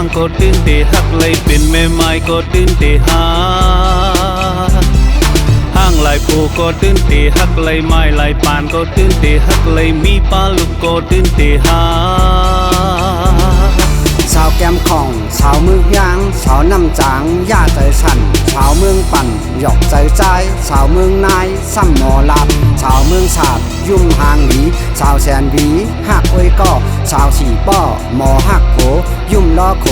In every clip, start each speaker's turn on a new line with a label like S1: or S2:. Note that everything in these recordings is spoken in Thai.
S1: างก็ตื่นเตหักเลยเป็นแม่ไม้ก็ตื่นเตหาห้างลายปูก็ตื่นเตหักเลยไม้ลายปานก็ตื่นเตหักเลยมีปลาลูกก็ตื่นเตหา
S2: สาวแก้มของสาวมือยางสาวน้ำจางย่าใจสั่นสาวเมืองปั่นหยอกใจใจสาวเมืองนายซ้ำหมอลับสาวเมืองสาบยุ่มหางหลีสาวแสนหวีหักอ้อยก็สาวสีป้อหมอหักโขยุ่มล้อโข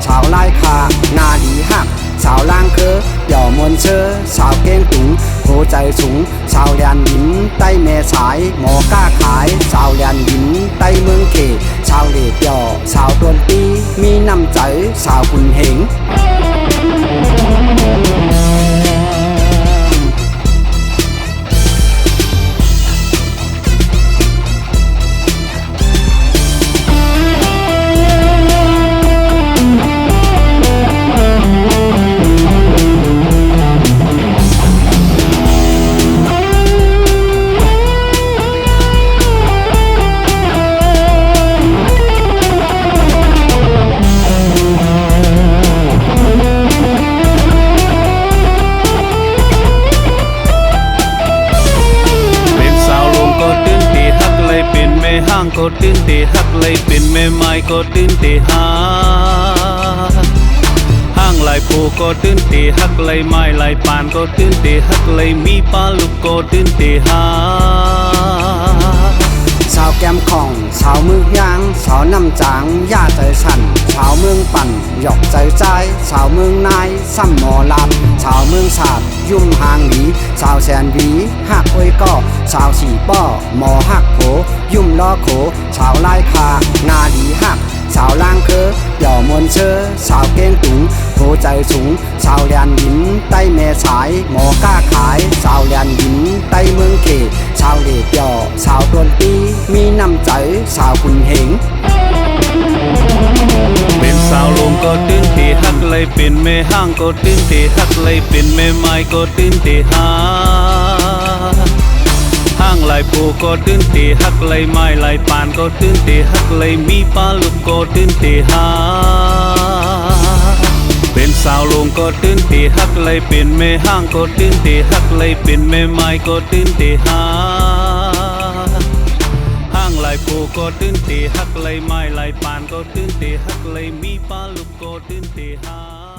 S2: สาวลายคานาดีหักสาวล่างเคอเดี่ยวมนเชอสาวเก้งตุงโหใจสูงสาวเลียนหินใต้แม่สายหมอกล้าขายสาวเลียนหินใต้เมืองเขสาวเล่เดี่ยวสาวต้นปีมีน้ำใจสาวคุณเหง
S1: ห้างก็ตื่นเตหักเลยเป็นแม่ไม้ก็ตื่นเตหาห้างลายปูก็ตื่นเตหักเลยไม้ลายปานก็ตื่นเตหักเลยมีปลาลูกก็ตื่นเตหา
S2: สาวแก้มของสาวมือยางสาวน้ำจางย่าใจสั่นสาวเมืองปั่นหยอกใจใจสาวเมืองนายซ้ำหมอลับสาวเมืองสาบยุ่มหางหลีสาวแสนหวีหักอ้อยก็สาวสีป้อหมอหักโขยุ่มล้อโขสาวลายคานาดีหักสาวล่างเคอเดี่ยวมนเชอสาวเก้งตุงโหใจสูงสาวเลียนหินใต้แม่สายหมอกล้าขายสาวเลียนหินใต้เมืองเขสาวเล่เดี่ยวสาวต้นปีมีน้ำใจสาวคุณเหง
S1: เป็นสาวลมก็ตื่นเตหักเลยเป็นแม่ห้างก็ตื่นเตหักเลยเป็นแม่ไม้ก็ตื่นเตหาห้างลายปูก็ตื่นเตหักเลยไม้ลายปานก็ตื่นเตหักเลยมีปลาลูกก็ตื่นเตหาเป็นสาวลมก็ตื่นเตหักเลยเป็นแม่ห้างก็ตื่นเตหักเลยเป็นแม่ไม้ก็ตื่นเตหาห้างลายปูก็ตื่นเตหักเลยไม้ลายปานก็ตื่นเตหักเลยมีปลาลูกก็ตื่นเตหา